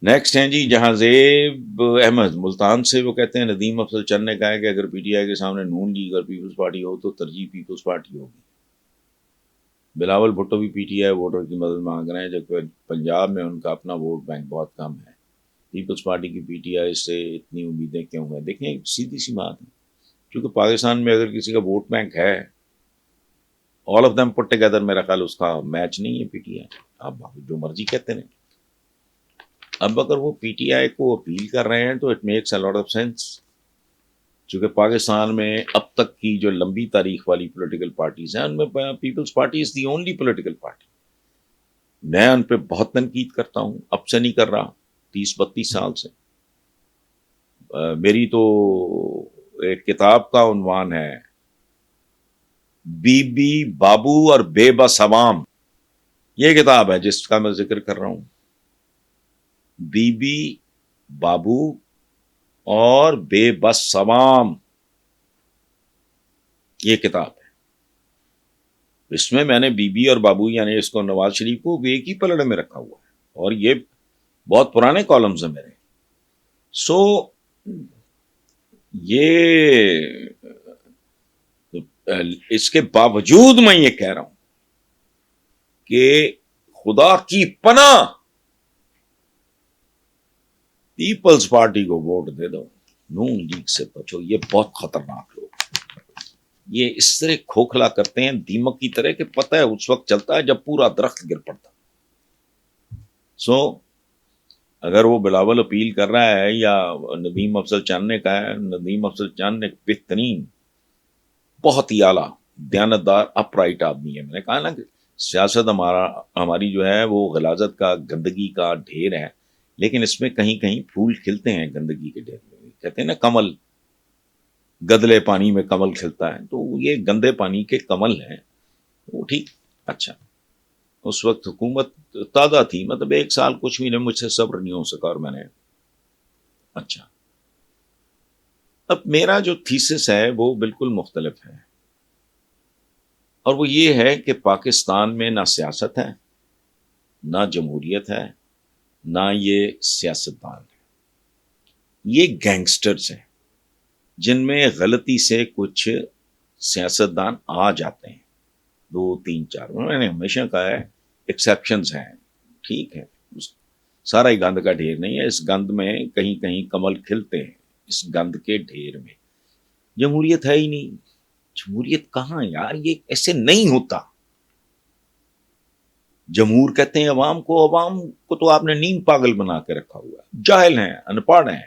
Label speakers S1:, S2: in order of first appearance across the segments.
S1: Next ہیں جی جہاں زیب احمد ملتان سے، وہ کہتے ہیں ندیم افضل چند نے کہا ہے کہ اگر پی ٹی آئی کے سامنے نون لیگ اور پیپلز پارٹی ہو تو ترجیح پیپلز پارٹی ہوگی۔ بلاول بھٹو بھی پی ٹی آئی ووٹر کی مدد مانگ رہے ہیں، جبکہ پنجاب میں ان کا اپنا ووٹ بینک بہت کم ہے۔ پیپلز پارٹی کی پی ٹی آئی سے اتنی امیدیں کیوں ہیں؟ دیکھیں سیدھی سی بات ہے، کیونکہ پاکستان میں اگر کسی کا ووٹ بینک ہے، all of them put together, میرا خیال اس کا میچ نہیں ہے پی ٹی آئی۔ اب جو مرضی کہتے ہیں، اب اگر وہ پی ٹی آئی کو اپیل کر رہے ہیں تو it makes a lot of sense, چونکہ پاکستان میں اب تک کی جو لمبی تاریخ والی پولیٹیکل پارٹیز ہیں ان میں Peoples Party is the only political party. میں ان پہ بہت تنقید کرتا ہوں، اب سے نہیں کر رہا، 30-32 سال سے۔ میری تو ایک کتاب کا عنوان ہے بی بی بابو اور بے بس عوام، یہ کتاب ہے جس کا میں ذکر کر رہا ہوں۔ بی بی بابو اور بے بس عوام، یہ کتاب ہے۔ اس میں نے بی بی اور بابو یعنی اس کو نواز شریف کو ایک ہی پلڑے میں رکھا ہوا ہے، اور یہ بہت پرانے کالمز ہیں میرے۔ سو یہ اس کے باوجود میں یہ کہہ رہا ہوں کہ خدا کی پناہ پیپلز پارٹی کو ووٹ دے دو، نون لیگ سے بچو، یہ بہت خطرناک لوگ، یہ اس طرح کھوکھلا کرتے ہیں دیمک کی طرح کہ پتہ ہے اس وقت چلتا ہے جب پورا درخت گر پڑتا۔ سو اگر وہ بلاول اپیل کر رہا ہے یا ندیم افضل چند نے کہا ہے، ندیم افضل چند ایک بہترین، بہت ہی اعلیٰ دیانتدار اپ رائٹ آدمی ہے۔ میں نے کہا نا کہ سیاست ہماری جو ہے وہ غلاظت کا، گندگی کا ڈھیر ہے، لیکن اس میں کہیں کہیں پھول کھلتے ہیں گندگی کے ڈھیر میں۔ کہتے ہیں نا کمل، گدلے پانی میں کمل کھلتا ہے، تو یہ گندے پانی کے کمل ہیں وہ، ٹھیک۔ اچھا، اس وقت حکومت تازہ تھی، مطلب 1 سال کچھ بھی نہیں، مجھ سے صبر نہیں ہو سکا، اور میں نے اچھا، اب میرا جو تھیسس ہے وہ بالکل مختلف ہے، اور وہ یہ ہے کہ پاکستان میں نہ سیاست ہے، نہ جمہوریت ہے، نہ یہ سیاستدان ہے، یہ گینگسٹرز ہیں جن میں غلطی سے کچھ سیاستدان آ جاتے ہیں، 2-3-4، میں نے ہمیشہ کہا ہے ایکسیپشنز ہیں، ٹھیک ہے، سارا ہی گند کا ڈھیر نہیں ہے، اس گند میں کہیں کہیں کمل کھلتے ہیں، اس گند کے ڈھیر میں۔ جمہوریت ہے ہی نہیں، جمہوریت کہاں یار، یہ ایسے نہیں ہوتا۔ جمہور کہتے ہیں عوام کو، عوام کو تو آپ نے نیم پاگل بنا کے رکھا ہوا ہے، جاہل ہیں، ان پڑھ ہیں،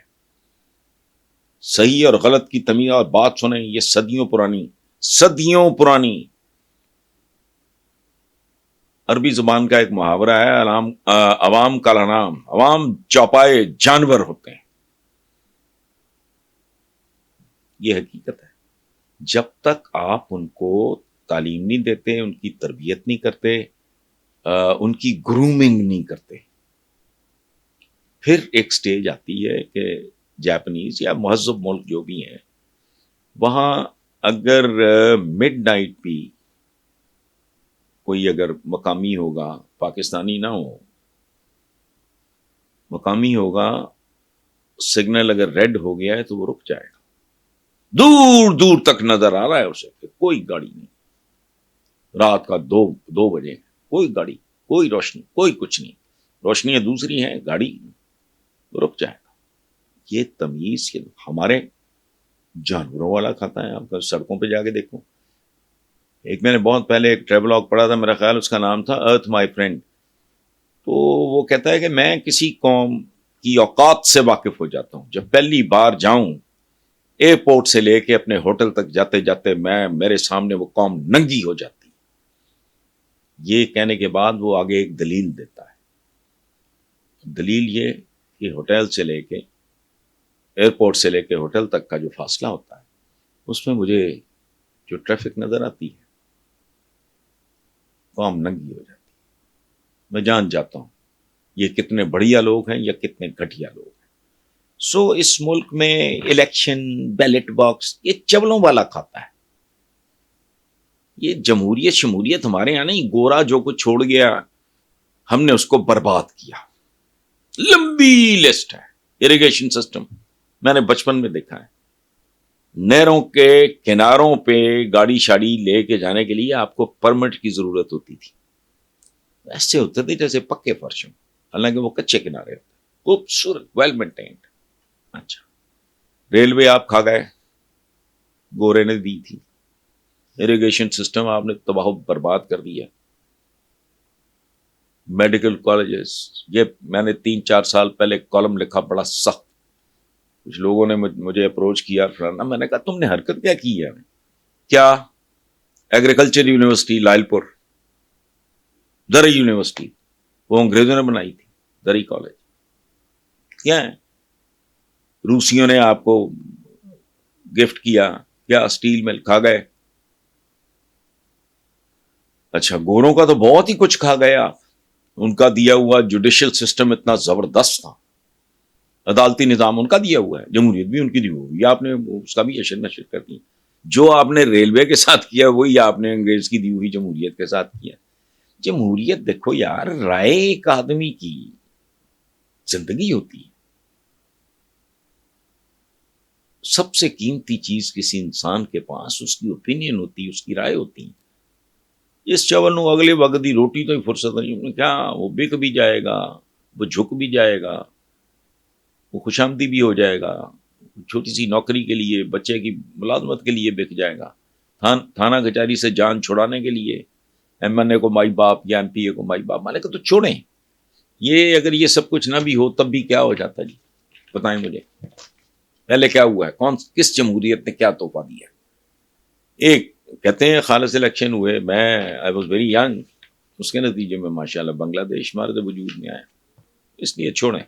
S1: صحیح اور غلط کی تمیز اور بات سنیں، یہ صدیوں پرانی عربی زبان کا ایک محاورہ ہے، عوام کا نام، عوام چوپائے جانور ہوتے ہیں، یہ حقیقت ہے۔ جب تک آپ ان کو تعلیم نہیں دیتے، ان کی تربیت نہیں کرتے، ان کی گرومنگ نہیں کرتے، پھر ایک سٹیج آتی ہے کہ جاپنیز یا مہذب ملک جو بھی ہیں، وہاں اگر مڈ نائٹ بھی کوئی اگر مقامی ہوگا، پاکستانی نہ ہو، مقامی ہوگا، سگنل اگر ریڈ ہو گیا ہے تو وہ رک جائے گا، دور دور تک نظر آ رہا ہے اسے کہ کوئی گاڑی نہیں، رات کا 2 بجے، کوئی گاڑی، کوئی روشنی، کوئی کچھ نہیں، روشنیاں دوسری ہیں، گاڑی، رک جائے گا۔ یہ تمیز ہمارے جانوروں والا کھاتا ہے، آپ سڑکوں پہ جا کے دیکھو۔ ایک میں نے بہت پہلے ایک ٹریولاگ پڑھا تھا، میرا خیال اس کا نام تھا ارتھ مائی فرینڈ، تو وہ کہتا ہے کہ میں کسی قوم کی اوقات سے واقف ہو جاتا ہوں جب پہلی بار جاؤں، ایئرپورٹ سے لے کے اپنے ہوٹل تک جاتے جاتے میرے سامنے وہ قوم ننگی ہو جاتی۔ یہ کہنے کے بعد وہ آگے ایک دلیل دیتا ہے، دلیل یہ کہ ہوٹل سے لے کے ایئرپورٹ سے لے کے ہوٹل تک کا جو فاصلہ ہوتا ہے، اس میں مجھے جو ٹریفک نظر آتی ہے، قوم ننگی ہو جاتی ہے، میں جان جاتا ہوں یہ کتنے بڑھیا لوگ ہیں یا کتنے گھٹیا لوگ ہیں۔ سو اس ملک میں الیکشن، بیلٹ باکس، یہ چولوں والا کھاتا ہے۔ یہ جمہوریت شمولیت ہمارے یہاں نہیں، گورا جو کچھ چھوڑ گیا ہم نے اس کو برباد کیا، لمبی لسٹ ہے. اریگیشن سسٹم میں نے بچپن میں دیکھا ہے, نہروں کے کناروں پہ گاڑی شاڑی لے کے جانے کے لیے آپ کو پرمٹ کی ضرورت ہوتی تھی. ایسے ہوتے تھے جیسے پکے فرش ہوں, حالانکہ وہ کچے کنارے ہوتے, خوبصورت, ویل مینٹینڈ. اچھا, ریلوے آپ کھا گئے, گورے نے دی تھی. اریگیشن سسٹم آپ نے تباہ برباد کر دیا. میڈیکل کالجز, یہ میں نے 3-4 سال پہلے کالم لکھا, بڑا سخت. کچھ لوگوں نے مجھے اپروچ کیا, میں نے کہا تم نے حرکت کیا کی ہے؟ کیا؟ ایگریکلچر یونیورسٹی لائل پور, درئی یونیورسٹی, وہ انگریزوں نے بنائی تھی. درئی کالج کیا ہے؟ روسیوں نے آپ کو گفٹ کیا, کیا اسٹیل مل کھا گئے. اچھا, گوروں کا تو بہت ہی کچھ کھا گئے آپ. ان کا دیا ہوا جوڈیشل سسٹم اتنا زبردست تھا, عدالتی نظام ان کا دیا ہوا ہے, جمہوریت بھی ان کی دی ہوئی, آپ نے اس کا بھی اشر نشر کر دی. جو آپ نے ریلوے کے ساتھ کیا وہی آپ نے انگریز کی دی ہوئی جمہوریت کے ساتھ کیا. جمہوریت دیکھو یار, رائے ایک آدمی کی زندگی ہوتی ہے. سب سے قیمتی چیز کسی انسان کے پاس اس کی اوپینین ہوتی ہے, اس کی رائے ہوتی ہے. اس چاول نو اگلے وقت دی روٹی تو ہی فرصت نہیں, کیا وہ بک بھی جائے گا, وہ جھک بھی جائے گا, وہ خوش آمدی بھی ہو جائے گا, چھوٹی سی نوکری کے لیے, بچے کی ملازمت کے لیے بک جائے گا, تھانہ کچہری سے جان چھڑانے کے لیے, ایم این اے کو مائی باپ یا ایم پی اے کو مائی باپ, مانے کہ تو چھوڑیں. یہ اگر یہ سب کچھ نہ بھی ہو تب بھی کیا ہو جاتا جی, بتائیں مجھے پہلے کیا ہوا ہے, کس جمہوریت نے کیا تحفہ دیا. ایک کہتے ہیں خالص الیکشن ہوئے, میں آئی واز ویری ینگ, اس کے نتیجے میں ماشاءاللہ بنگلہ دیش ہمارے وجود میں آیا. اس لیے چھوڑیں.